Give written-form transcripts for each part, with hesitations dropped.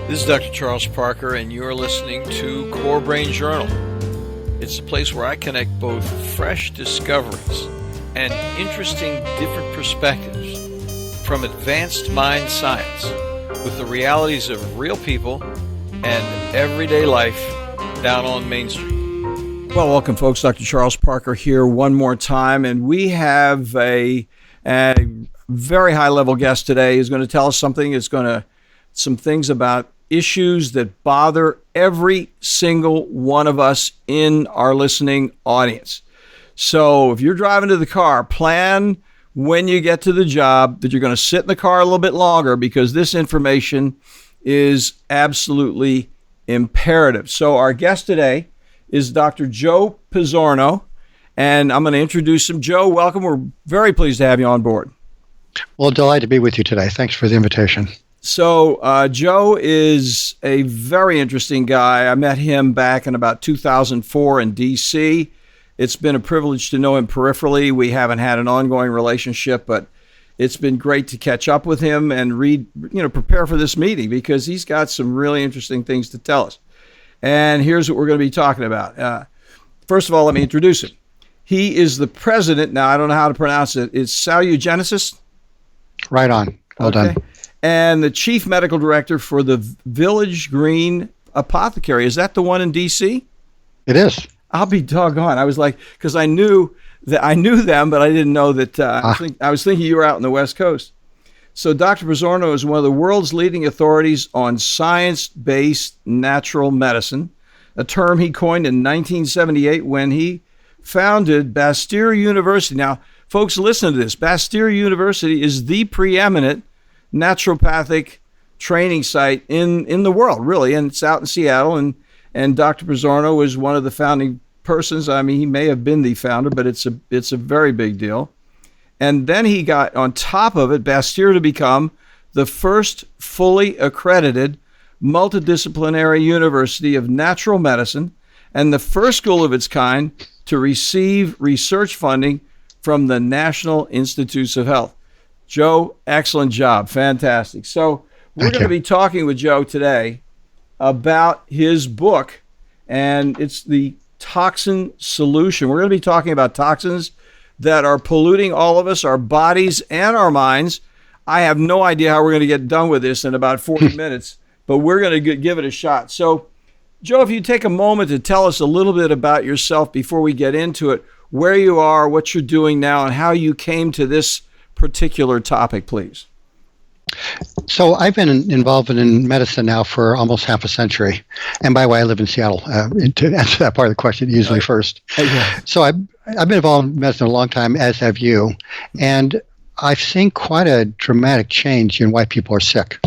This is Dr. Charles Parker, and you're listening to Core Brain Journal. It's a place where I connect both fresh discoveries and interesting different perspectives from advanced mind science with the realities of real people and everyday life down on Main Street. Well, welcome, folks. Dr. Charles Parker here one more time, and we have a very high-level guest today who's going to tell us something. Some things about issues that bother every single one of us in our listening audience. So if you're driving to the car, plan when you get to the job that you're going to sit in the car a little bit longer, because this information is absolutely imperative. So our guest today is Dr. Joe Pizzorno, and I'm going to introduce him. Joe, welcome. We're very pleased to have you on board. Well, delighted to be with you today. Thanks for the invitation. So Joe is a very interesting guy. I met him back in about 2004 in D.C. It's been a privilege to know him peripherally. We haven't had an ongoing relationship, but it's been great to catch up with him and prepare for this meeting, because he's got some really interesting things to tell us. And here's what we're going to be talking about. First of all, let me introduce him. He is the president. Now, I don't know how to pronounce it. It's Salugenesis? Right on. Well done. And the chief medical director for the Village Green Apothecary. Is that the one in D.C.? It is. I'll be doggone. I was like, because I knew them, but I didn't know that. I was thinking you were out on the West Coast. So Dr. Pizzorno is one of the world's leading authorities on science-based natural medicine, a term he coined in 1978 when he founded Bastyr University. Now, folks, listen to this. Bastyr University is the preeminent naturopathic training site in the world, really, and it's out in Seattle. And Dr. Pizzorno is one of the founding persons. I mean, he may have been the founder, but it's a very big deal. And then he got on top of it Bastyr to become the first fully accredited multidisciplinary university of natural medicine and the first school of its kind to receive research funding from the National Institutes of Health. Joe, excellent job. Fantastic. So we're going to be talking with Joe today about his book, and it's the Toxin Solution. We're going to be talking about toxins that are polluting all of us, our bodies and our minds. I have no idea how we're going to get done with this in about 40 minutes, but we're going to give it a shot. So, Joe, if you take a moment to tell us a little bit about yourself before we get into it, where you are, what you're doing now, and how you came to this particular topic, please. So I've been involved in medicine now for almost half a century. And by the way, I live in Seattle, to answer that part of the question usually first. So I've been involved in medicine a long time, as have you. And I've seen quite a dramatic change in why people are sick.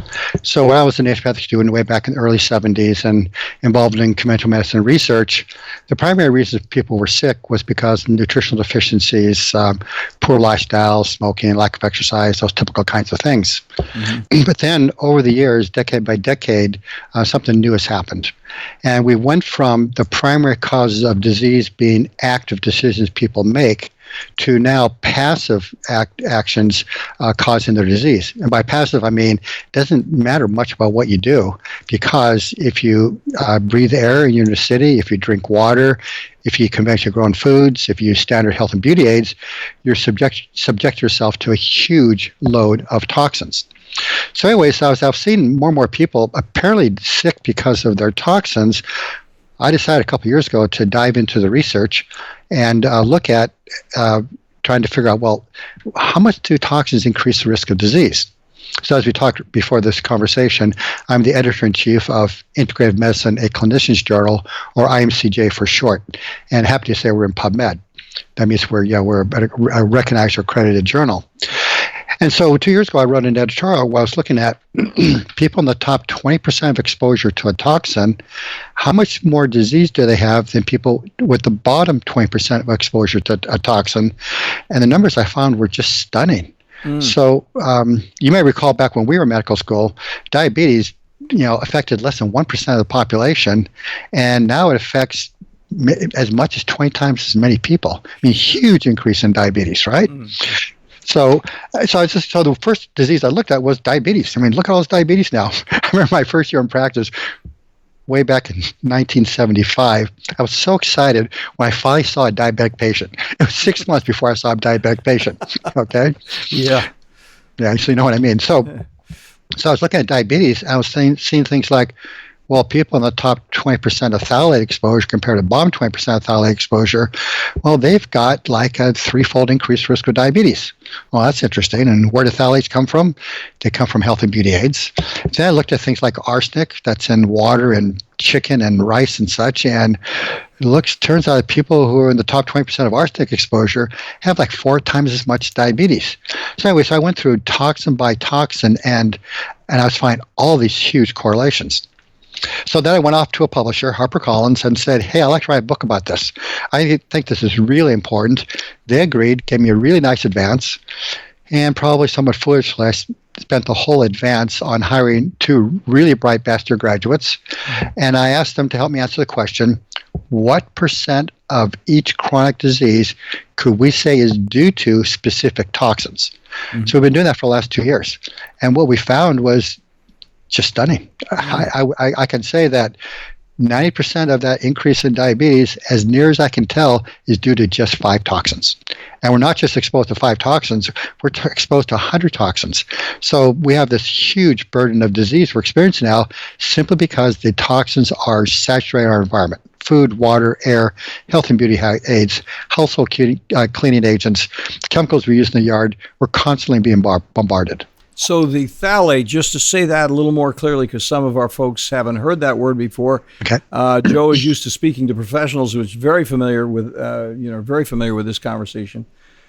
So when I was a naturopathic student way back in the early 70s and involved in conventional medicine research, the primary reason people were sick was because of nutritional deficiencies, poor lifestyle, smoking, lack of exercise, those typical kinds of things. Mm-hmm. But then over the years, decade by decade, something new has happened. And we went from the primary causes of disease being active decisions people make to now passive actions causing their disease. And by passive, I mean, it doesn't matter much about what you do, because if you breathe air and you're in a city, if you drink water, if you eat conventionally grown foods, if you use standard health and beauty aids, you're subject yourself to a huge load of toxins. So anyways, as I've seen more and more people apparently sick because of their toxins, I decided a couple of years ago to dive into the research and look at trying to figure out, well, how much do toxins increase the risk of disease? So as we talked before this conversation, I'm the editor-in-chief of Integrative Medicine, a clinician's journal, or IMCJ for short, and happy to say we're in PubMed. That means we're a recognized or accredited journal. And so 2 years ago, I wrote an editorial where I was looking at people in the top 20% of exposure to a toxin. How much more disease do they have than people with the bottom 20% of exposure to a toxin? And the numbers I found were just stunning. So you may recall back when we were in medical school, diabetes, affected less than 1% of the population, and now it affects as much as 20 times as many people. I mean, huge increase in diabetes, right? So the first disease I looked at was diabetes. I mean, look at all this diabetes now. I remember my first year in practice, way back in 1975. I was so excited when I finally saw a diabetic patient. It was 6 months before I saw a diabetic patient. Okay. Yeah. Yeah. So you know what I mean. So I was looking at diabetes. And I was seeing things like, well, people in the top 20% of phthalate exposure compared to bottom 20% of phthalate exposure, well, they've got like a threefold increased risk of diabetes. Well, that's interesting. And where do phthalates come from? They come from health and beauty aids. Then I looked at things like arsenic that's in water and chicken and rice and such. And turns out that people who are in the top 20% of arsenic exposure have like 4 times as much diabetes. So anyway, I went through toxin by toxin and I was finding all these huge correlations. So then I went off to a publisher, HarperCollins, and said, hey, I'd like to write a book about this. I think this is really important. They agreed, gave me a really nice advance, and probably somewhat foolishly, I spent the whole advance on hiring 2 really bright bachelor graduates, and I asked them to help me answer the question, what percent of each chronic disease could we say is due to specific toxins? Mm-hmm. So we've been doing that for the last 2 years, and what we found was just stunning. I can say that 90% of that increase in diabetes, as near as I can tell, is due to just 5 toxins. And we're not just exposed to 5 toxins, we're exposed to 100 toxins. So we have this huge burden of disease we're experiencing now simply because the toxins are saturating our environment. Food, water, air, health and beauty aids, household cleaning agents, chemicals we use in the yard, we're constantly being bombarded. So the phthalate, just to say that a little more clearly, because some of our folks haven't heard that word before. Okay. Joe is used to speaking to professionals who is very familiar with, this conversation.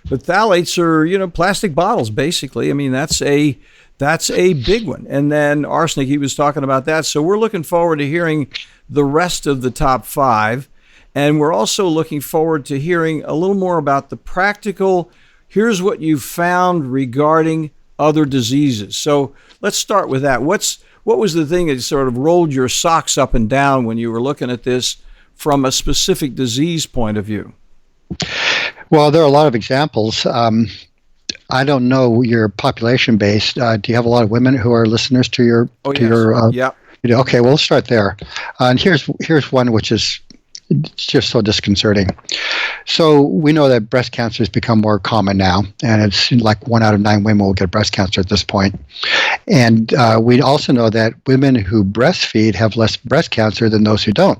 But phthalates are, plastic bottles, basically. I mean, that's a big one. And then arsenic, he was talking about that. So we're looking forward to hearing the rest of the top 5. And we're also looking forward to hearing a little more about the practical, here's what you found regarding other diseases. So let's start with that. What was the thing that sort of rolled your socks up and down when you were looking at this from a specific disease point of view? Well, there are a lot of examples. I don't know your population base. Do you have a lot of women who are listeners to your? Oh, yes. Yeah. Okay, well, let's start there. And here's one which is just so disconcerting. So we know that breast cancer has become more common now, and it's like 1 out of 9 women will get breast cancer at this point. And we also know that women who breastfeed have less breast cancer than those who don't.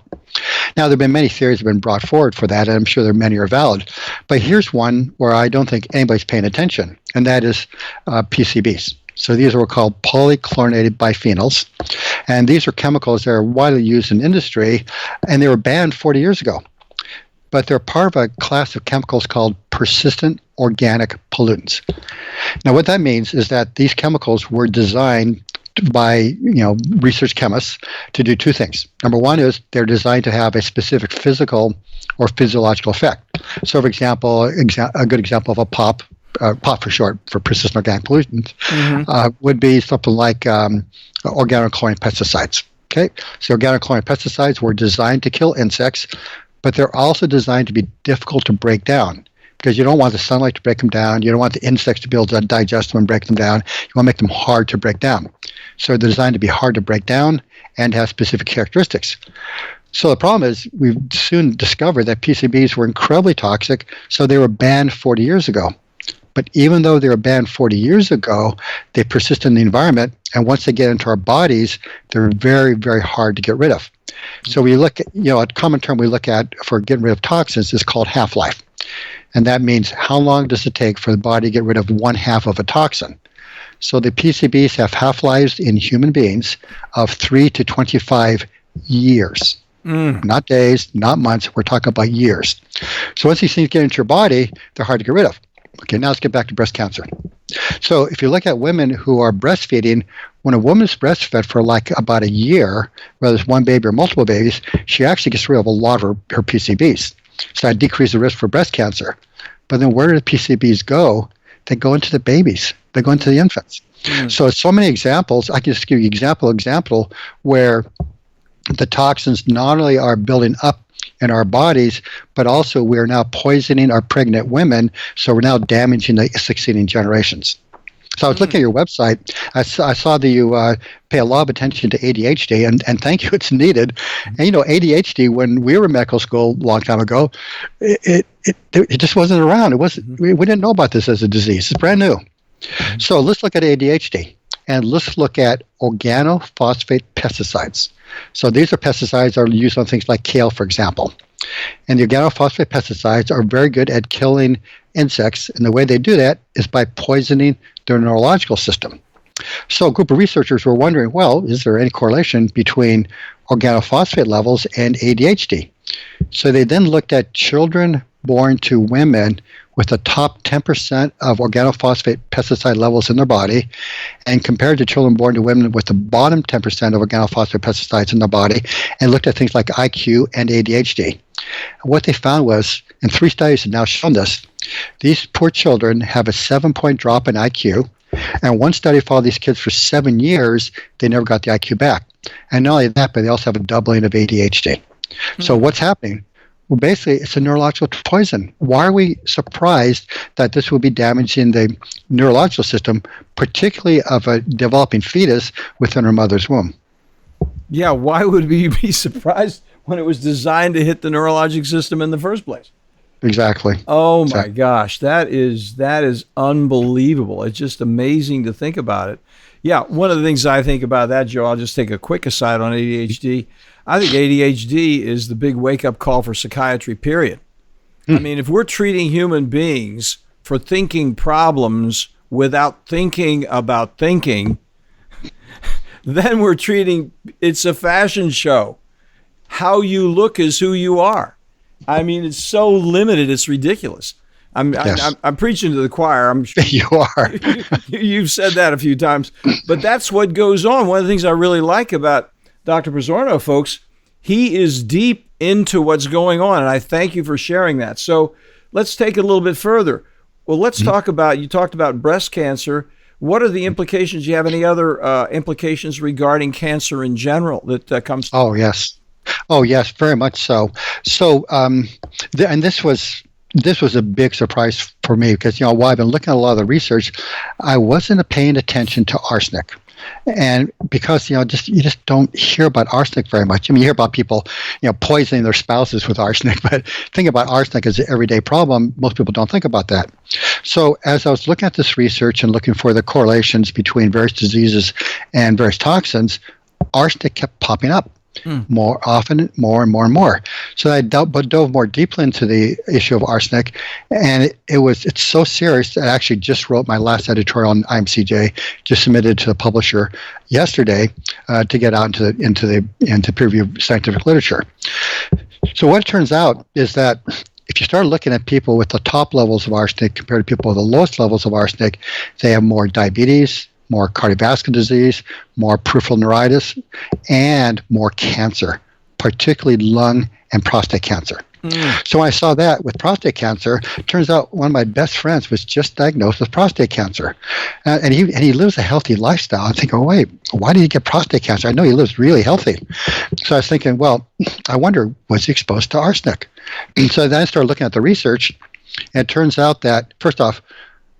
Now, there have been many theories that have been brought forward for that, and I'm sure many are valid. But here's one where I don't think anybody's paying attention, and that is PCBs. So these are called polychlorinated biphenyls. And these are chemicals that are widely used in industry, and they were banned 40 years ago. But they're part of a class of chemicals called persistent organic pollutants. Now, what that means is that these chemicals were designed by research chemists to do 2 things. Number one is they're designed to have a specific physical or physiological effect. So, for example, a good example of a POP for short, for persistent organic pollutants, would be something like organochlorine pesticides. Okay, so organochlorine pesticides were designed to kill insects, but they're also designed to be difficult to break down because you don't want the sunlight to break them down. You don't want the insects to be able to digest them and break them down. You want to make them hard to break down. So they're designed to be hard to break down and have specific characteristics. So the problem is we've soon discovered that PCBs were incredibly toxic, so they were banned 40 years ago. But even though they were banned 40 years ago, they persist in the environment, and once they get into our bodies, they're very, very hard to get rid of. So we look at, a common term we look at for getting rid of toxins is called half-life. And that means how long does it take for the body to get rid of 1/2 of a toxin? So the PCBs have half-lives in human beings of 3 to 25 years. Not days, not months, we're talking about years. So once these things get into your body, they're hard to get rid of. Okay, now let's get back to breast cancer. So if you look at women who are breastfeeding, when a woman's breastfed for like about a year, whether it's one baby or multiple babies, she actually gets rid of a lot of her PCBs. So that decreases the risk for breast cancer. But then where do the PCBs go? They go into the babies. They go into the infants. So many examples. I can just give you example where the toxins not only are building up in our bodies, but also we're now poisoning our pregnant women, so we're now damaging the succeeding generations. So I was looking at your website. I saw that you pay a lot of attention to ADHD, and thank you, it's needed. And ADHD, when we were in medical school a long time ago, it just wasn't around. It wasn't. We didn't know about this as a disease. It's brand new. So let's look at ADHD, and let's look at organophosphate pesticides. So these are pesticides that are used on things like kale, for example. And the organophosphate pesticides are very good at killing insects, and the way they do that is by poisoning their neurological system. So a group of researchers were wondering, well, is there any correlation between organophosphate levels and ADHD? So they then looked at children born to women with the top 10% of organophosphate pesticide levels in their body, and compared to children born to women with the bottom 10% of organophosphate pesticides in their body, and looked at things like IQ and ADHD. And what they found was, and 3 studies have now shown this, these poor children have a 7-point drop in IQ, and one study followed these kids for 7 years. They never got the IQ back. And not only that, but they also have a doubling of ADHD. So what's happening? Well, basically, it's a neurological poison. Why are we surprised that this will be damaging the neurological system, particularly of a developing fetus within her mother's womb? Yeah, why would we be surprised when it was designed to hit the neurologic system in the first place? Exactly. Oh my gosh, that is unbelievable. It's just amazing to think about it. Yeah, one of the things I think about that, Joe, I'll just take a quick aside on ADHD. I think ADHD is the big wake-up call for psychiatry, period. I mean, if we're treating human beings for thinking problems without thinking about thinking, then we're treating, it's a fashion show. How you look is who you are. I mean, it's so limited, it's ridiculous. I'm preaching to the choir. I'm sure you are. You've said that a few times, but that's what goes on. One of the things I really like about Dr. Pizzorno, folks, he is deep into what's going on, and I thank you for sharing that. So let's take it a little bit further. Well, let's talk about, you talked about breast cancer. What are the implications? Do you have any other implications regarding cancer in general that comes to? Oh, yes. Oh, yes, very much so. So, and this was a big surprise for me because, while I've been looking at a lot of the research, I wasn't paying attention to arsenic. And because, you just don't hear about arsenic very much. I mean, you hear about people, poisoning their spouses with arsenic, but thinking about arsenic as an everyday problem, most people don't think about that. So as I was looking at this research and looking for the correlations between various diseases and various toxins, arsenic kept popping up. More often, more and more and more. So I dove more deeply into the issue of arsenic, and it's so serious that I actually just wrote my last editorial on IMCJ, just submitted to the publisher yesterday to get out into peer-reviewed scientific literature. So what it turns out is that if you start looking at people with the top levels of arsenic compared to people with the lowest levels of arsenic, they have more diabetes, more cardiovascular disease, more peripheral neuritis, and more cancer, particularly lung and prostate cancer. So when I saw that with prostate cancer, it turns out one of my best friends was just diagnosed with prostate cancer. And he lives a healthy lifestyle. I'm thinking, wait, why did he get prostate cancer? I know he lives really healthy. So I was thinking, well, I wonder, was he exposed to arsenic? And so then I started looking at the research, and it turns out that, first off,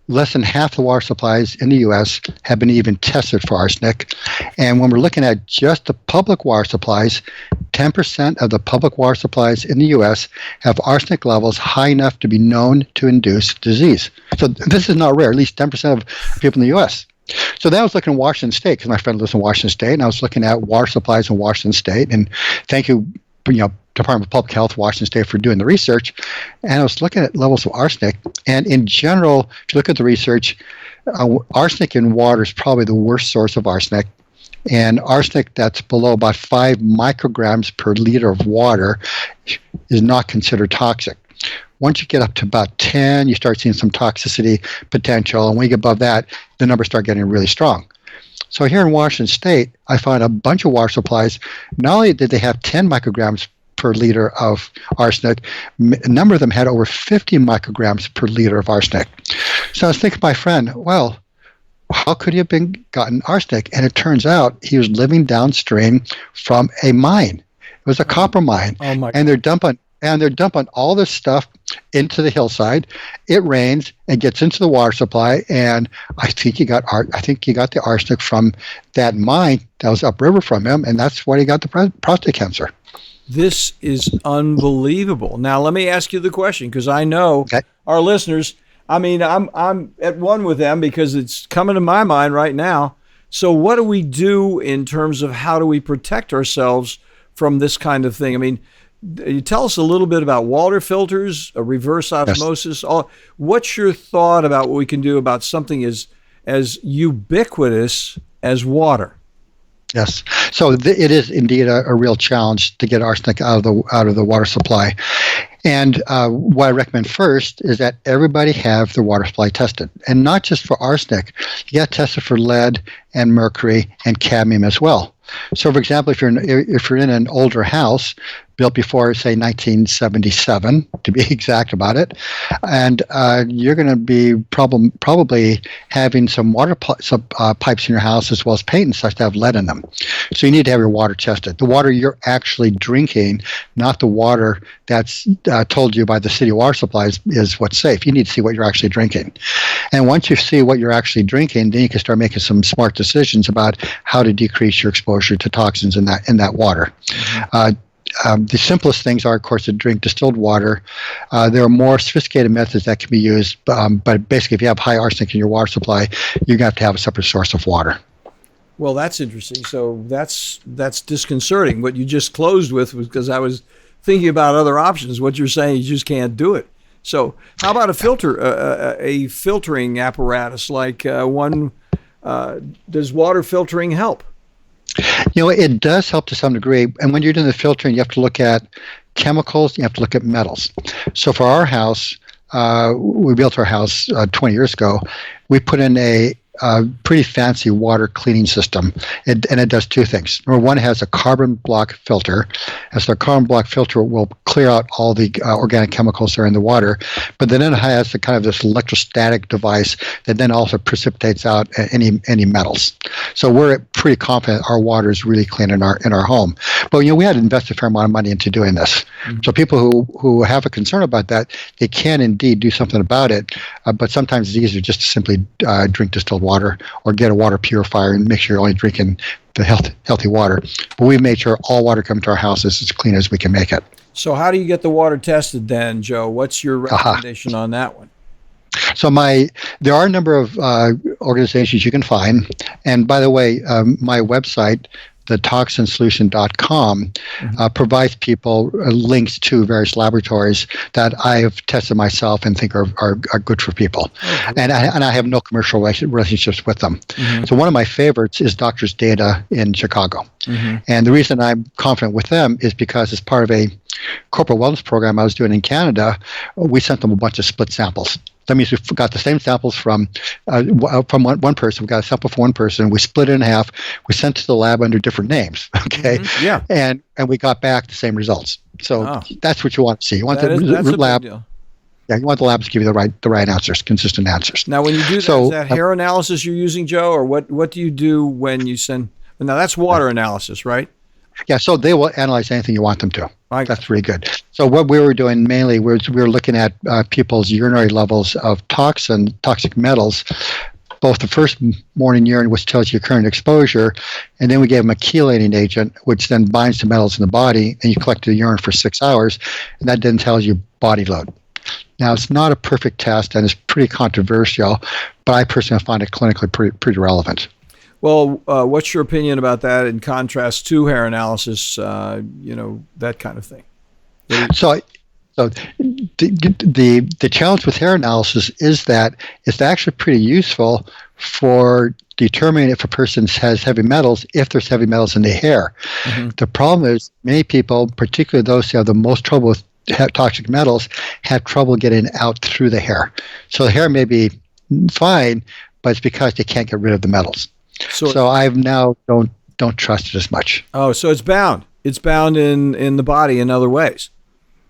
less than half the water supplies in the U.S. have been even tested for arsenic. And when we're looking at just the public water supplies, 10% of the public water supplies in the U.S. have arsenic levels high enough to be known to induce disease. So this is not rare, at least 10% of people in the U.S. So then I was looking at Washington State, because my friend lives in Washington State, and I was looking at water supplies in Washington State. And thank you, Department of Public Health, Washington State, for doing the research. And I was looking at levels of arsenic. And in general, if you look at the research, arsenic in water is probably the worst source of arsenic. And arsenic that's below about 5 micrograms per liter of water is not considered toxic. Once you get up to about 10, you start seeing some toxicity potential. And when you get above that, the numbers start getting really strong. So here in Washington State, I found a bunch of water supplies. Not only did they have 10 micrograms per liter of arsenic, a number of them had over 50 micrograms per liter of arsenic. So I was thinking to my friend, well, how could he have been gotten arsenic? And it turns out he was living downstream from a mine. It was a copper mine. Oh my! And they're dumping all this stuff into the hillside. It rains and gets into the water supply, and I think he got the arsenic from that mine that was upriver from him, and that's why he got the prostate cancer. This is unbelievable. Now let me ask you the question, because I know our listeners. I mean, I'm at one with them because it's coming to my mind right now. So what do we do in terms of how do we protect ourselves from this kind of thing? I mean, you tell us a little bit about water filters, a reverse osmosis. Yes. What's your thought about what we can do about something as ubiquitous as water? Yes. So it is indeed a real challenge to get arsenic out of the water supply. And what I recommend first is that everybody have their water supply tested, and not just for arsenic. You got tested for lead and mercury and cadmium as well. So, for example, if you're in an older house built before, say, 1977, to be exact about it, and you're going to be probably having some water pipes in your house as well as paint and such that have lead in them. So you need to have your water tested. The water you're actually drinking, not the water that's told you by the city water supplies, is what's safe. You need to see what you're actually drinking. And once you see what you're actually drinking, then you can start making some smart decisions about how to decrease your exposure to toxins in that water. The simplest things are, of course, to drink distilled water. There are more sophisticated methods that can be used, but basically, if you have high arsenic in your water supply, you're going to have to have a separate source of water. Well, that's interesting. So that's disconcerting. What you just closed with was because I was thinking about other options. What you're saying, you just can't do it. So how about a filtering apparatus like one? Does water filtering help? It does help to some degree. And when you're doing the filtering, you have to look at chemicals, you have to look at metals. So for our house, we built our house 20 years ago. We put in a pretty fancy water cleaning system, and it does two things. Number one, it has a carbon block filter, and so the carbon block filter will clear out all the organic chemicals that are in the water, but then it has the kind of this electrostatic device that then also precipitates out any metals. So we're pretty confident our water is really clean in our home. But we had to invest a fair amount of money into doing this. Mm-hmm. So people who have a concern about that, they can indeed do something about it, but sometimes it's easier just to simply drink distilled water or get a water purifier and make sure you're only drinking the healthy water. But we've made sure all water coming to our house is as clean as we can make it. So how do you get the water tested then, Joe? What's your recommendation on that one? So there are a number of organizations you can find. And by the way, my website, the toxinsolution.com, provides people links to various laboratories that I have tested myself and think are good for people. Oh, and I have no commercial relationships with them. Mm-hmm. So one of my favorites is Doctors Data in Chicago. Mm-hmm. And the reason I'm confident with them is because as part of a corporate wellness program I was doing in Canada, we sent them a bunch of split samples. That means we got the same samples from one person. We got a sample from one person. We split it in half. We sent it to the lab under different names. Okay. Mm-hmm. Yeah. And we got back the same results. So that's what you want to see. You want the lab. Yeah, you want the labs to give you the right answers, consistent answers. Now, when you do that, is that hair analysis you're using, Joe, or what do you do when you send? Now that's water analysis, right? Yeah, so they will analyze anything you want them to. That's really good. So what we were doing mainly was we were looking at people's urinary levels of toxic metals, both the first morning urine, which tells you current exposure, and then we gave them a chelating agent, which then binds to metals in the body, and you collect the urine for 6 hours, and that then tells you body load. Now, it's not a perfect test, and it's pretty controversial, but I personally find it clinically pretty relevant. Well, what's your opinion about that in contrast to hair analysis, that kind of thing? So the challenge with hair analysis is that it's actually pretty useful for determining if a person has heavy metals, if there's heavy metals in the hair. Mm-hmm. The problem is many people, particularly those who have the most trouble with toxic metals, have trouble getting out through the hair. So the hair may be fine, but it's because they can't get rid of the metals. So I've now don't trust it as much. Oh, so it's bound. It's bound in the body in other ways.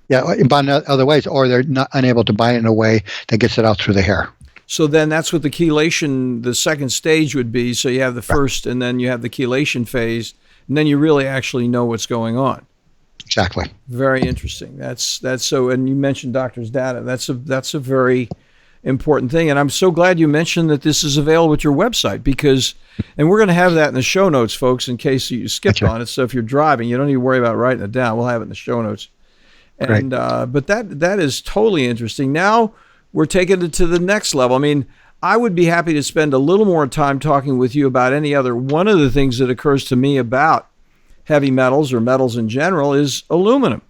Yeah, bound in other ways, or they're not unable to bind it in a way that gets it out through the hair. So then that's what the chelation, the second stage would be. So you have the first, and then you have the chelation phase, and then you really actually know what's going on. Exactly. Very interesting. That's so. And you mentioned doctor's data. That's a very important thing. And I'm so glad you mentioned that this is available at your website, because, and we're going to have that in the show notes, folks, in case you skipped on it. So if you're driving, you don't need to worry about writing it down. We'll have it in the show notes. And but that is totally interesting. Now we're taking it to the next level. I mean, I would be happy to spend a little more time talking with you about any other. One of the things that occurs to me about heavy metals or metals in general is aluminum.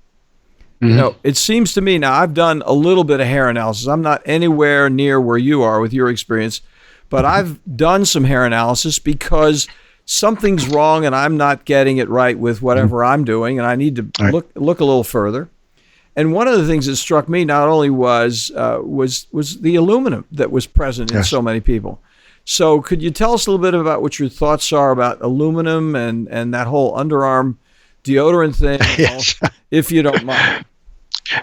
You know, it seems to me, now I've done a little bit of hair analysis. I'm not anywhere near where you are with your experience, but I've done some hair analysis because something's wrong and I'm not getting it right with whatever I'm doing, and I need to look a little further. And one of the things that struck me not only was the aluminum that was present in so many people. So could you tell us a little bit about what your thoughts are about aluminum and that whole underarm deodorant thing, if you don't mind?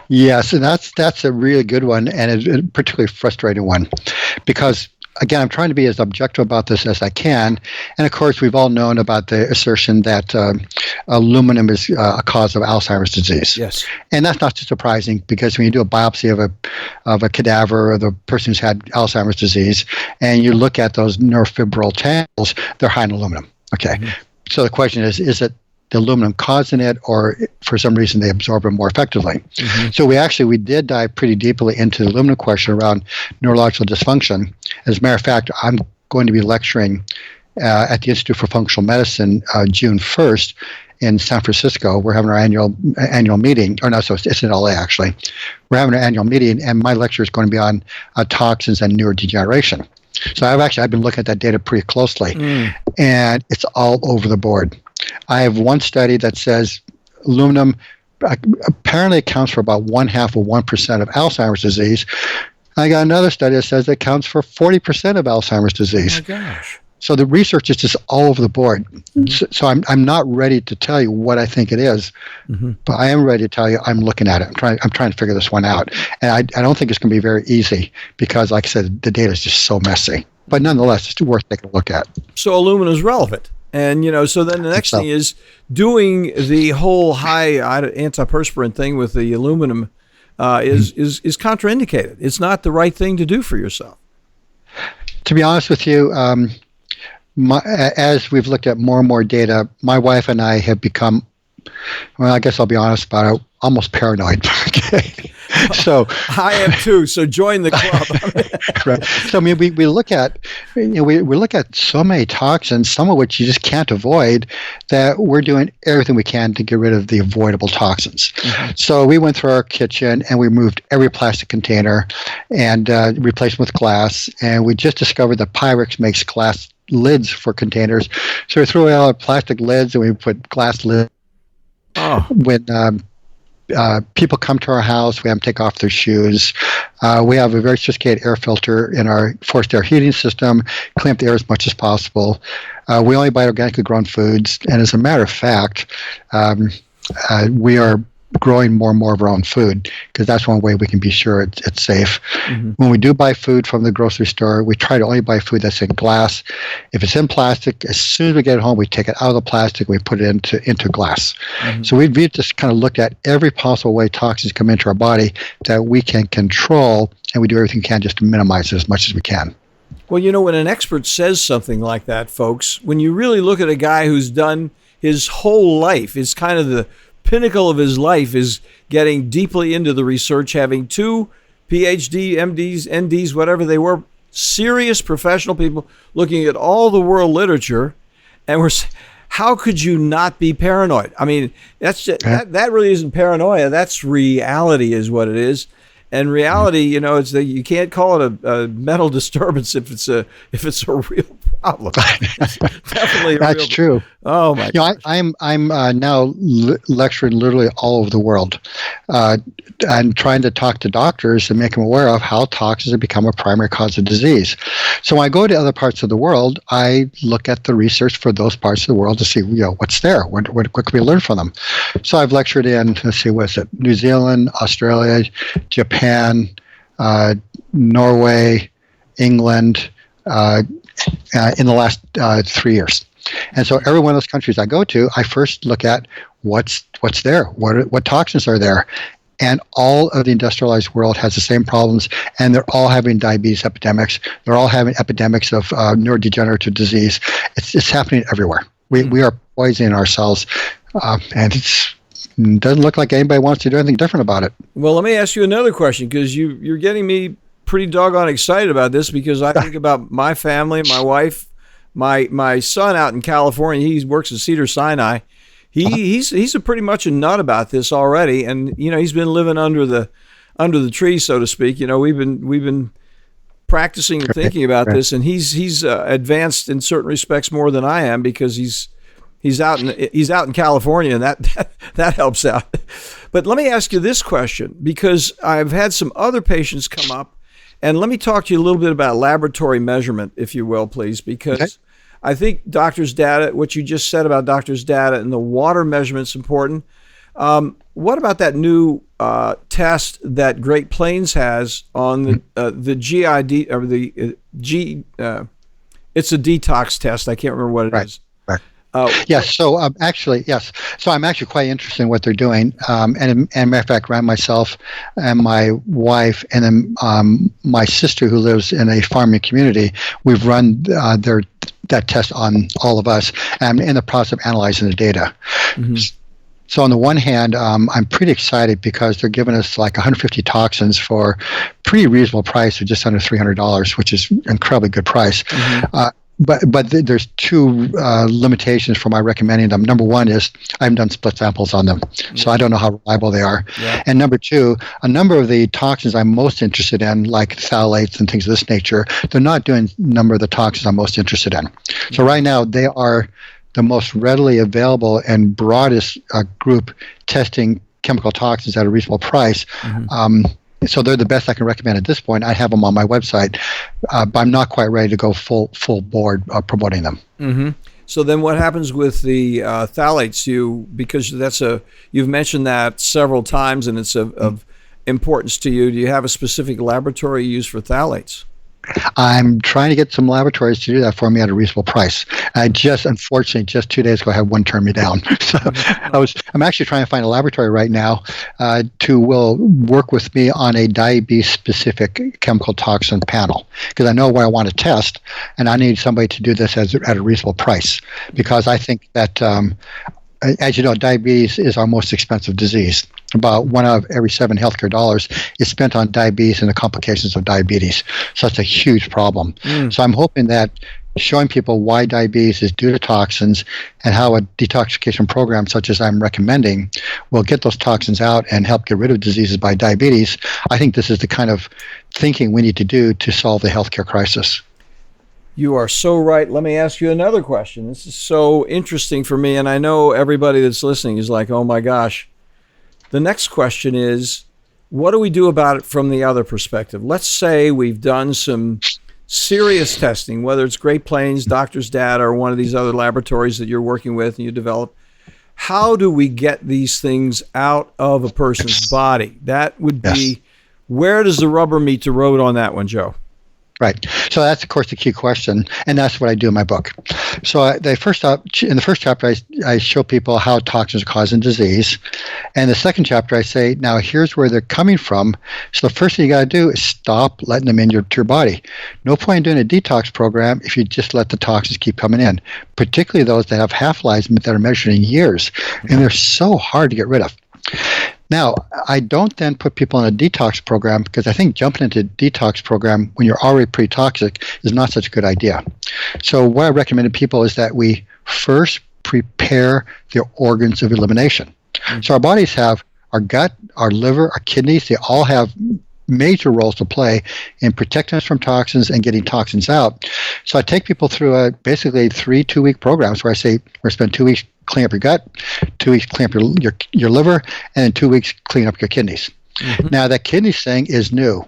Yes, and that's a really good one, and a particularly frustrating one, because again, I'm trying to be as objective about this as I can. And of course, we've all known about the assertion that aluminum is a cause of Alzheimer's disease. Yes. And that's not too surprising, because when you do a biopsy of a cadaver of the person who's had Alzheimer's disease, and you look at those neurofibril channels, they're high in aluminum. Okay. So the question is it the aluminum causing it, or for some reason they absorb it more effectively? So we did dive pretty deeply into the aluminum question around neurological dysfunction. As a matter of fact, I'm going to be lecturing at the Institute for Functional Medicine June 1st in San Francisco. We're having our annual meeting, or no, so it's in LA actually. We're having our annual meeting, and my lecture is going to be on toxins and neurodegeneration. So I've been looking at that data pretty closely, and it's all over the board. I have one study that says aluminum apparently accounts for about 0.5% of Alzheimer's disease. I got another study that says it accounts for 40% of Alzheimer's disease. Oh my gosh. So the research is just all over the board. So I'm not ready to tell you what I think it is, but I am ready to tell you I'm looking at it. I'm trying to figure this one out. And I don't think it's going to be very easy, because, like I said, the data is just so messy. But nonetheless, it's worth taking a look at. So aluminum is relevant. And, so then the next thing is doing the whole high antiperspirant thing with the aluminum is contraindicated. It's not the right thing to do for yourself. To be honest with you, as we've looked at more and more data, my wife and I have become, well, I guess I'll be honest about it, almost paranoid. Okay. So I am too. So join the club. Right. So I mean, we look at we look at so many toxins, some of which you just can't avoid, that we're doing everything we can to get rid of the avoidable toxins. So we went through our kitchen and we removed every plastic container and replaced them with glass. And we just discovered that Pyrex makes glass lids for containers. So we threw away all our plastic lids and we put glass lids. When people come to our house, we have them take off their shoes. We have a very sophisticated air filter in our forced air heating system, clean up the air as much as possible. We only buy organically grown foods. And as a matter of fact, we are growing more and more of our own food, because that's one way we can be sure it's safe. When we do buy food from the grocery store, we try to only buy food that's in glass. If it's in plastic, as soon as we get it home, we take it out of the plastic, we put it into glass. So we've just kind of looked at every possible way toxins come into our body that we can control, and we do everything we can just to minimize it as much as we can. Well, when an expert says something like that, folks, when you really look at a guy who's done his whole life, it's kind of the pinnacle of his life is getting deeply into the research, having 2 PhD, MDs, NDs, whatever they were, serious professional people looking at all the world literature, and how could you not be paranoid? I mean, that's just, that really isn't paranoia. That's reality, is what it is. And reality, it's that you can't call it a mental disturbance if it's a real problem. It's definitely that's true. Oh my! I'm now lecturing literally all over the world, and trying to talk to doctors and make them aware of how toxins have become a primary cause of disease. So when I go to other parts of the world, I look at the research for those parts of the world to see what's there. What can we learn from them? So I've lectured in, let's see, what is it? New Zealand, Australia, Japan, Norway, England, in the last 3 years. And so every one of those countries I go to, I first look at what's there, what toxins are there. And all of the industrialized world has the same problems, and they're all having diabetes epidemics. They're all having epidemics of neurodegenerative disease. It's happening everywhere. We are poisoning ourselves, and it doesn't look like anybody wants to do anything different about it. Well, let me ask you another question, because you're getting me pretty doggone excited about this, because I think about my family, my wife, my son out in California. He works at Cedars-Sinai. He's a pretty much a nut about this already, and he's been living under the tree, so to speak. We've been practicing and thinking about this, and he's advanced in certain respects more than I am, because he's out in California, and that helps out. But let me ask you this question, because I've had some other patients come up, and let me talk to you a little bit about laboratory measurement, if you will, please, because. Okay. I think doctors' data, what you just said about doctors' data and the water measurement's important. What about that new test that Great Plains has on the GID, or the G? It's a detox test. I can't remember what it is. Right. Yes. So actually, yes. So I'm actually quite interested in what they're doing. And matter of fact, around myself and my wife, and then my sister, who lives in a farming community, we've run that test on all of us, and I'm in the process of analyzing the data. Mm-hmm. So on the one hand, I'm pretty excited because they're giving us like 150 toxins for pretty reasonable price of just under $300, which is an incredibly good price. Mm-hmm. But there's two limitations for my recommending them. Number one is I haven't done split samples on them, so I don't know how reliable they are. Yeah. And number two, a number of the toxins I'm most interested in, like phthalates and things of this nature, they're not doing a number of the toxins I'm most interested in. So right now, they are the most readily available and broadest group testing chemical toxins at a reasonable price. Mm-hmm. So they're the best I can recommend at this point. I have them on my website, but I'm not quite ready to go full board promoting them. Mm-hmm. So then what happens with the phthalates? Because you've mentioned that several times, and it's of importance to you. Do you have a specific laboratory you use for phthalates? I'm trying to get some laboratories to do that for me at a reasonable price. Unfortunately, just 2 days ago, I had one turn me down. So I'm actually trying to find a laboratory right now to work with me on a diabetes-specific chemical toxin panel, because I know what I want to test, and I need somebody to do this at a reasonable price, because I think that, as you know, diabetes is our most expensive disease. About 1 out of every 7 healthcare dollars is spent on diabetes and the complications of diabetes. So it's a huge problem. So I'm hoping that showing people why diabetes is due to toxins and how a detoxification program such as I'm recommending will get those toxins out and help get rid of diseases by diabetes. I think this is the kind of thinking we need to do to solve the healthcare crisis. You are so right. Let me ask you another question. This is so interesting for me, and I know everybody that's listening is like, oh my gosh. The next question is, what do we do about it from the other perspective? Let's say we've done some serious testing, whether it's Great Plains, Doctor's Data, or one of these other laboratories that you're working with and you develop. How do we get these things out of a person's body? That would be, where does the rubber meet the road on that one, Joe? Right. So that's, of course, the key question, and that's what I do in my book. So in the first chapter, I show people how toxins are causing disease, and the second chapter, I say, now here's where they're coming from. So the first thing you got to do is stop letting them into your body. No point in doing a detox program if you just let the toxins keep coming in, particularly those that have half-lives that are measured in years, and they're so hard to get rid of. Now, I don't then put people in a detox program, because I think jumping into a detox program when you're already pretty toxic is not such a good idea. So what I recommend to people is that we first prepare the organs of elimination. Mm-hmm. So our bodies have our gut, our liver, our kidneys. They all have major roles to play in protecting us from toxins and getting toxins out. So I take people through basically 3 2-week programs where I say, we're going to spend 2 weeks clean up your gut, 2 weeks clean up your liver, and then 2 weeks clean up your kidneys. Mm-hmm. Now, that kidneys thing is new.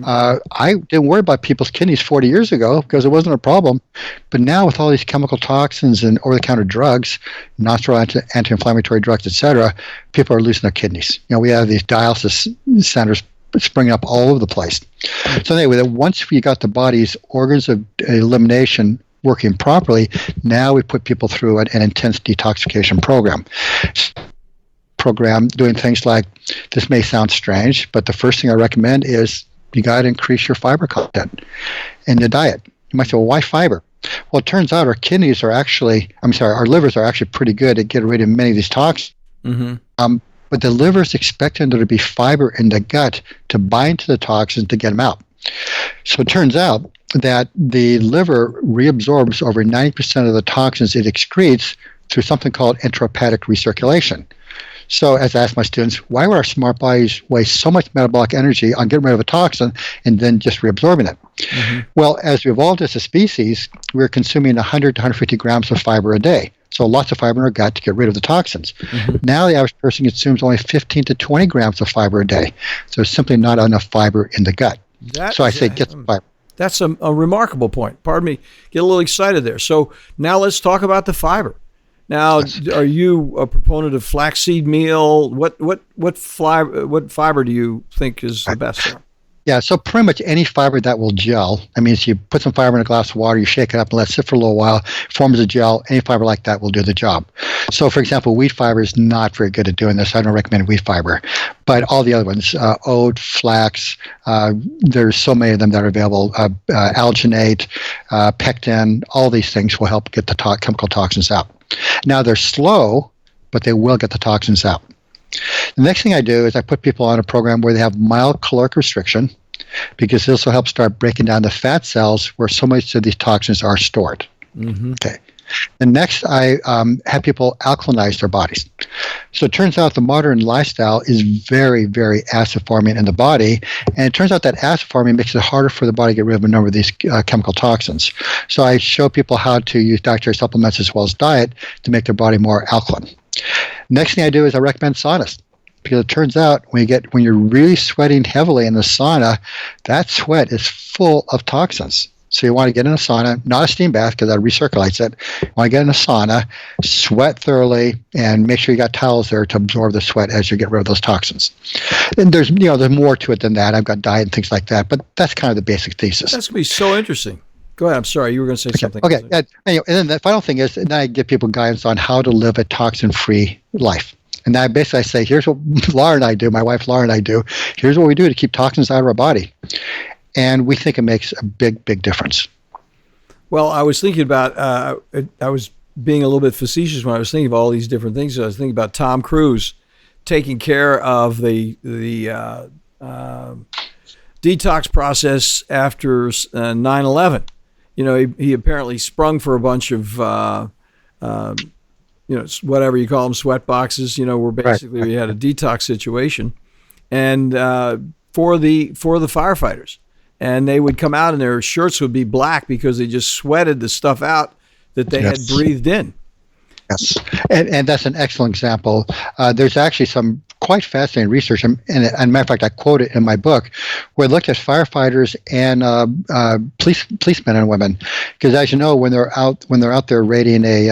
I didn't worry about people's kidneys 40 years ago because it wasn't a problem. But now with all these chemical toxins and over-the-counter drugs, non-steroidal anti-inflammatory drugs, et cetera, people are losing their kidneys. We have these dialysis centers springing up all over the place. So anyway, once we got the body's organs of elimination working properly, now we put people through an intense detoxification program doing things like, this may sound strange, but the first thing I recommend is you got to increase your fiber content in the diet. You might say, well, why fiber? Well, it turns out our livers are actually pretty good at getting rid of many of these toxins. But the liver is expecting there to be fiber in the gut to bind to the toxins to get them out. So it turns out that the liver reabsorbs over 90% of the toxins it excretes through something called enterohepatic recirculation. So as I ask my students, why would our smart bodies waste so much metabolic energy on getting rid of a toxin and then just reabsorbing it? Well, as we evolved as a species, we're consuming 100 to 150 grams of fiber a day. So lots of fiber in our gut to get rid of the toxins. Now the average person consumes only 15 to 20 grams of fiber a day. So there's simply not enough fiber in the gut. So I say get some fiber. That's a remarkable point. Pardon me, get a little excited there. So now let's talk about the fiber. Now, are you a proponent of flaxseed meal? What fiber do you think is the best there? Yeah, so pretty much any fiber that will gel. That means you put some fiber in a glass of water, you shake it up and let it sit for a little while, forms a gel. Any fiber like that will do the job. So, for example, wheat fiber is not very good at doing this. I don't recommend wheat fiber. But all the other ones, oat, flax, there's so many of them that are available. Alginate, pectin, all these things will help get the chemical toxins out. Now, they're slow, but they will get the toxins out. The next thing I do is I put people on a program where they have mild caloric restriction, because this will help start breaking down the fat cells where so much of these toxins are stored. Okay. And next, I have people alkalinize their bodies. So it turns out the modern lifestyle is very, very acid forming in the body. And it turns out that acid forming makes it harder for the body to get rid of a number of these chemical toxins. So I show people how to use dietary supplements as well as diet to make their body more alkaline. Next thing I do is I recommend saunas, because it turns out when you're really sweating heavily in the sauna, that sweat is full of toxins. So you want to get in a sauna, not a steam bath because that recirculates it. You want to get in a sauna, sweat thoroughly, and make sure you got towels there to absorb the sweat as you get rid of those toxins. And there's more to it than that. I've got diet and things like that, but that's kind of the basic thesis. That's going to be so interesting. Go ahead. I'm sorry. You were going to say something. Okay. And then the final thing is, then I give people guidance on how to live a toxin-free life. And I basically say, here's what Laura and I do, my wife Laura and I do. Here's what we do to keep toxins out of our body. And we think it makes a big, big difference. Well, I was thinking about, I was being a little bit facetious when I was thinking of all these different things. I was thinking about Tom Cruise taking care of the detox process after 9/11. You know, he apparently sprung for a bunch of, whatever you call them, sweat boxes, where basically we had a detox situation. And for the firefighters. And they would come out and their shirts would be black because they just sweated the stuff out that they had breathed in. Yes, and that's an excellent example. There's actually some quite fascinating research, and matter of fact, I quote it in my book, where I looked at firefighters and policemen and women, because as you know, when they're out there raiding a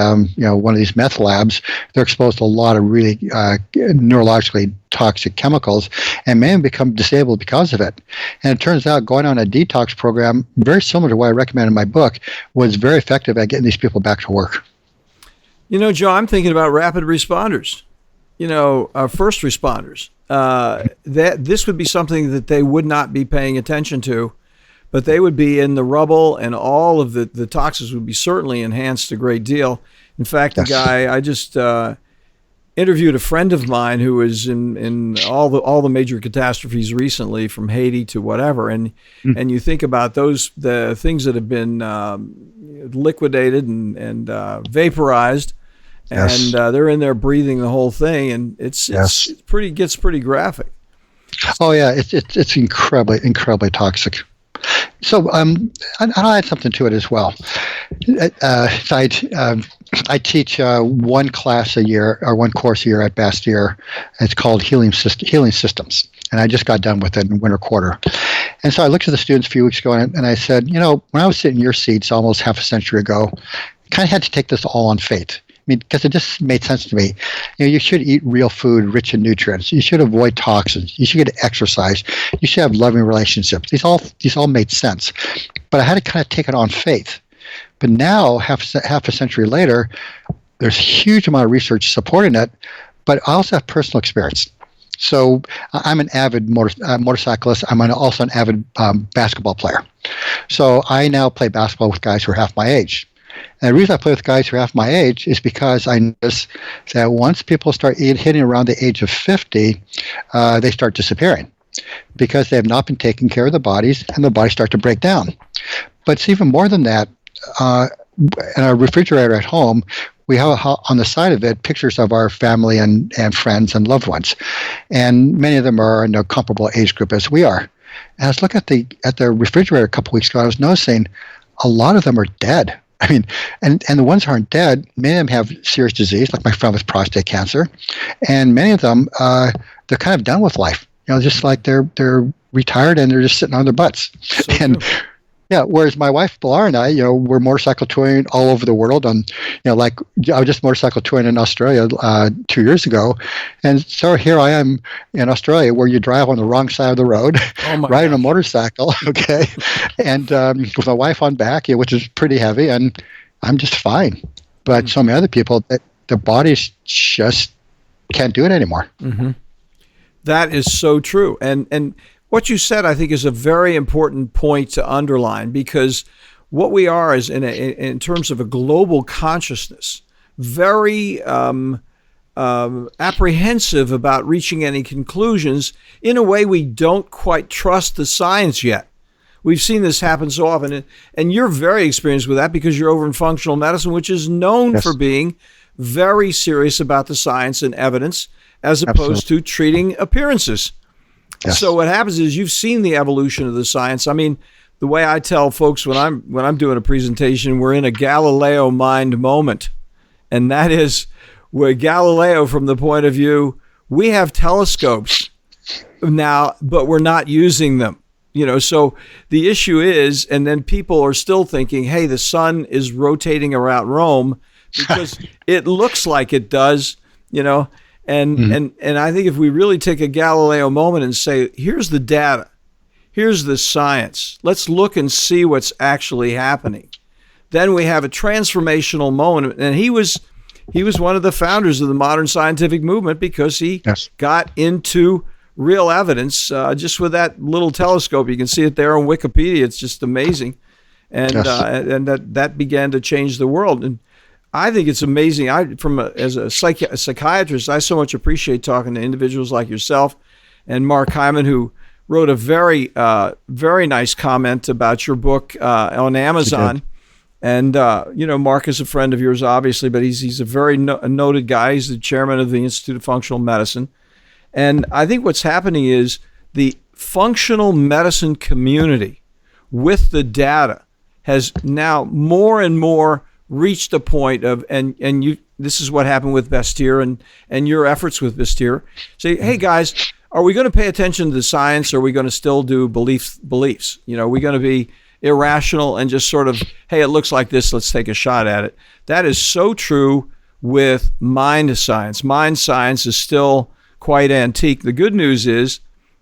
one of these meth labs, they're exposed to a lot of really neurologically toxic chemicals, and many become disabled because of it. And it turns out going on a detox program, very similar to what I recommend in my book, was very effective at getting these people back to work. Joe, I'm thinking about rapid responders, first responders. That this would be something that they would not be paying attention to, but they would be in the rubble, and all of the toxins would be certainly enhanced a great deal. In fact, the guy I just interviewed a friend of mine who was in all the major catastrophes recently, from Haiti to whatever, and you think about the things that have been liquidated and vaporized, and they're in there breathing the whole thing, and it's pretty graphic. Oh yeah, it's incredibly toxic. So I'll add something to it as well. I teach one class a year, or one course a year at Bastyr. It's called Healing Systems, and I just got done with it in winter quarter. And so I looked at the students a few weeks ago, and I said, when I was sitting in your seats almost half a century ago, I kind of had to take this all on faith. mean, because it just made sense to me. You should eat real food rich in nutrients. You should avoid toxins. You should get exercise. You should have loving relationships. These all made sense. But I had to kind of take it on faith. But now, half a century later, there's a huge amount of research supporting it, but I also have personal experience. So I'm an avid motorcyclist. I'm also an avid basketball player. So I now play basketball with guys who are half my age. And the reason I play with guys who are half my age is because I notice that once people start hitting around the age of 50, they start disappearing because they have not been taking care of their bodies, and the bodies start to break down. But it's even more than that. In our refrigerator at home, we have on the side of it pictures of our family and friends and loved ones, and many of them are in a comparable age group as we are. And I was looking at the refrigerator a couple weeks ago. I was noticing a lot of them are dead. I mean, and the ones who aren't dead, many of them have serious disease, like my friend with prostate cancer, and many of them they're kind of done with life. Just like they're retired and they're just sitting on their butts. So and true. Yeah, whereas my wife, Pilar, and I, we're motorcycle touring all over the world. Like I was just motorcycle touring in Australia 2 years ago. And so here I am in Australia where you drive on the wrong side of the road, riding a motorcycle, okay, and with my wife on back, which is pretty heavy, and I'm just fine. But so many other people, their bodies just can't do it anymore. Mm-hmm. That is so true. And what you said, I think, is a very important point to underline, because what we are is in terms of a global consciousness, very apprehensive about reaching any conclusions. In a way, we don't quite trust the science yet. We've seen this happen so often, and you're very experienced with that because you're over in functional medicine, which is known for being very serious about the science and evidence, as opposed to treating appearances. Yes. So what happens is you've seen the evolution of the science. I mean, the way I tell folks when I'm doing a presentation, we're in a Galileo mind moment. And that is where Galileo, from the point of view, we have telescopes now, but we're not using them. So the issue is, and then people are still thinking, hey, the sun is rotating around Rome because it looks like it does, And I think if we really take a Galileo moment and say, here's the data, here's the science, let's look and see what's actually happening, then we have a transformational moment. And he was one of the founders of the modern scientific movement because he got into real evidence just with that little telescope. You can see it there on Wikipedia. It's just amazing. And that began to change the world. And I think it's amazing. As a psychiatrist, I so much appreciate talking to individuals like yourself and Mark Hyman, who wrote a very, very nice comment about your book on Amazon. And Mark is a friend of yours, obviously, but he's a very noted guy. He's the chairman of the Institute of Functional Medicine. And I think what's happening is the functional medicine community, with the data, has now more and more reached a point of, and you, this is what happened with Bastyr and your efforts with Bastyr. Say, hey guys, are we going to pay attention to the science, or are we going to still do beliefs? Are we going to be irrational and just sort of, hey, it looks like this, let's take a shot at it? That is so true with mind science. Mind science is still quite antique. The good news is,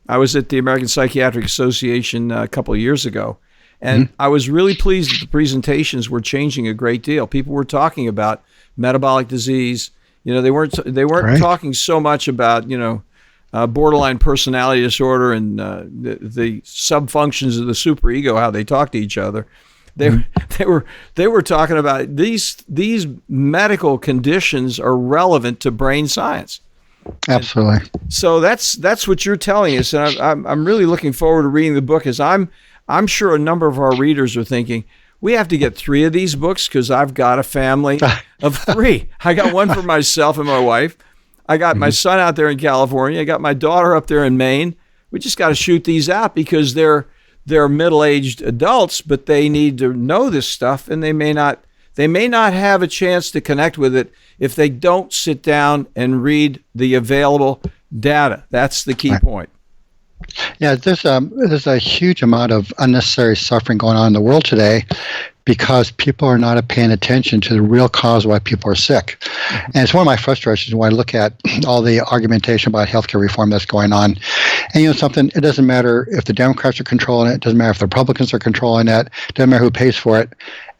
I was at the American Psychiatric Association a couple of years ago, and I was really pleased that the presentations were changing a great deal. People were talking about metabolic disease. They weren't talking so much about borderline personality disorder and the subfunctions of the superego, how they talk to each other. They were talking about these medical conditions are relevant to brain science. Absolutely. And so that's what you're telling us, and I'm really looking forward to reading the book, as I'm sure a number of our readers are thinking, we have to get 3 of these books because I've got a family of 3. I got one for myself and my wife. I got my son out there in California. I got my daughter up there in Maine. We just got to shoot these out because they're middle-aged adults, but they need to know this stuff, and they may not have a chance to connect with it if they don't sit down and read the available data. That's the key point. Yeah, there's a huge amount of unnecessary suffering going on in the world today because people are not paying attention to the real cause why people are sick. And it's one of my frustrations when I look at all the argumentation about healthcare reform that's going on. And something, it doesn't matter if the Democrats are controlling it, it doesn't matter if the Republicans are controlling it, it doesn't matter who pays for it.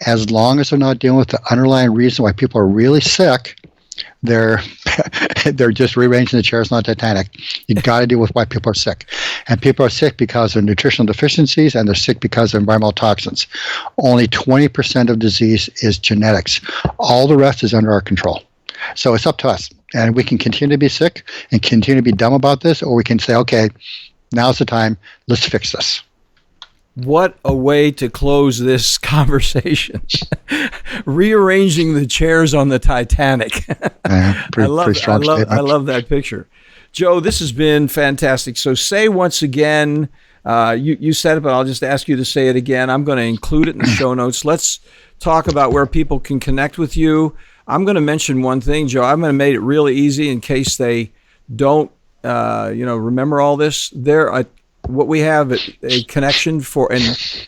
As long as they're not dealing with the underlying reason why people are really sick, they're just rearranging the chairs on the Titanic. You got to deal with why people are sick. And people are sick because of nutritional deficiencies, and they're sick because of environmental toxins. Only 20% of disease is genetics. All the rest is under our control. So it's up to us. And we can continue to be sick and continue to be dumb about this, or we can say, okay, now's the time. Let's fix this. What a way to close this conversation. Rearranging the chairs on the Titanic. I love that picture. Joe, this has been fantastic. So say once again, you said it, but I'll just ask you to say it again. I'm going to include it in the show notes. Let's talk about where people can connect with you. I'm going to mention one thing, Joe. I'm going to make it really easy in case they don't remember all this. What we have a connection for, and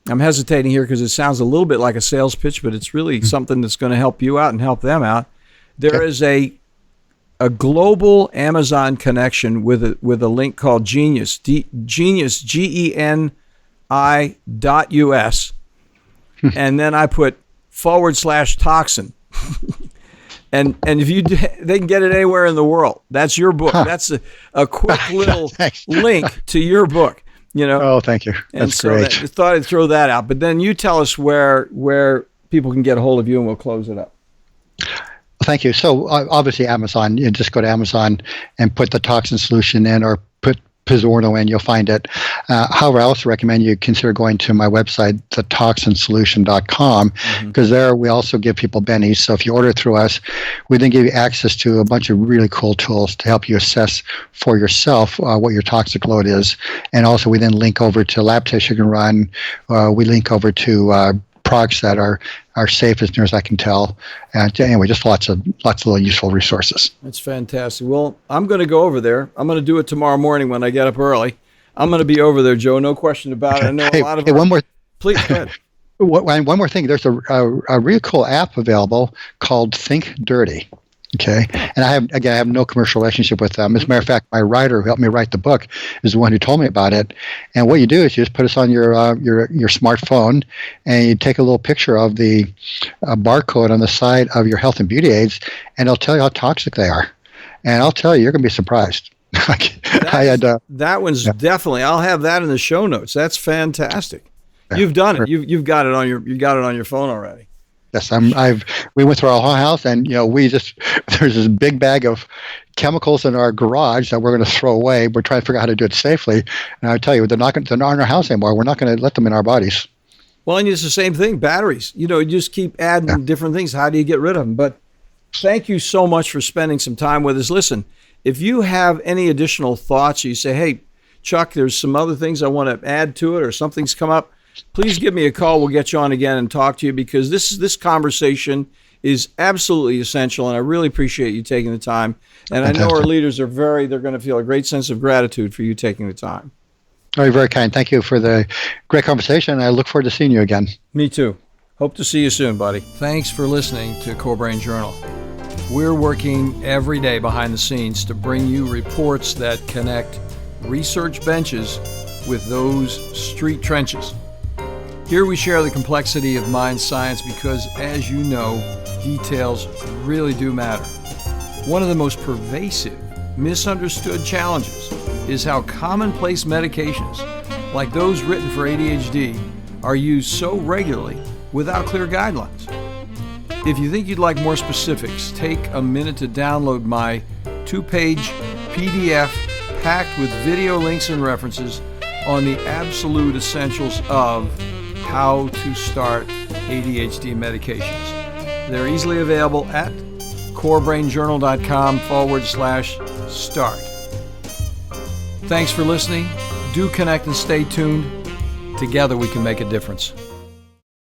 I'm hesitating here because it sounds a little bit like a sales pitch, but it's really something that's going to help you out and help them out. There is a global Amazon connection with a link called Genius, Genius, GENI.US, and then I put /Toxin. And if they can get it anywhere in the world. That's your book. That's a quick little link to your book. Oh, thank you. That's great. I thought I'd throw that out. But then you tell us where people can get a hold of you, and we'll close it up. Thank you. So obviously Amazon. You just go to Amazon and put the toxin solution in, or put Pizzorno in, you'll find it. However, I also recommend you consider going to my website, thetoxinsolution.com, because there we also give people bennies. So if you order through us, we then give you access to a bunch of really cool tools to help you assess for yourself what your toxic load is. And also we then link over to lab tests you can run. We link over to products that are safe as near as I can tell. And anyway, just lots of little useful resources. That's fantastic. Well, I'm going to go over there. I'm going to do it tomorrow morning when I get up early. I'm going to be over there, Joe. No question about it. I know a lot of one more. Please go ahead. One more thing. There's a really cool app available called Think Dirty. Okay. And I have no commercial relationship with them. As a matter of fact, my writer who helped me write the book is the one who told me about it. And what you do is you just put this on your smartphone, and you take a little picture of the barcode on the side of your health and beauty aids, and it'll tell you how toxic they are. And I'll tell you, you're going to be surprised. That one's definitely. I'll have that in the show notes. That's fantastic. Yeah. You've done it. You've got it on your phone already. Yes, we went through our whole house, and there's this big bag of chemicals in our garage that we're going to throw away. We're trying to figure out how to do it safely, and I tell you, they're not in our house anymore. We're not going to let them in our bodies. Well, and it's the same thing. Batteries. You just keep adding different things. How do you get rid of them? But thank you so much for spending some time with us. Listen, if you have any additional thoughts, you say, "Hey, Chuck, there's some other things I want to add to it," or something's come up, please give me a call. We'll get you on again and talk to you, because this conversation is absolutely essential, and I really appreciate you taking the time. And I know our leaders they're going to feel a great sense of gratitude for you taking the time. Very, very kind. Thank you for the great conversation. I look forward to seeing you again. Me too. Hope to see you soon, buddy. Thanks for listening to Core Brain Journal. We're working every day behind the scenes to bring you reports that connect research benches with those street trenches. Here we share the complexity of mind science because, as you know, details really do matter. One of the most pervasive, misunderstood challenges is how commonplace medications, like those written for ADHD, are used so regularly without clear guidelines. If you think you'd like more specifics, take a minute to download my 2-page PDF packed with video links and references on the absolute essentials of how to start ADHD medications. They're easily available at corebrainjournal.com/start. Thanks for listening. Do connect and stay tuned. Together we can make a difference.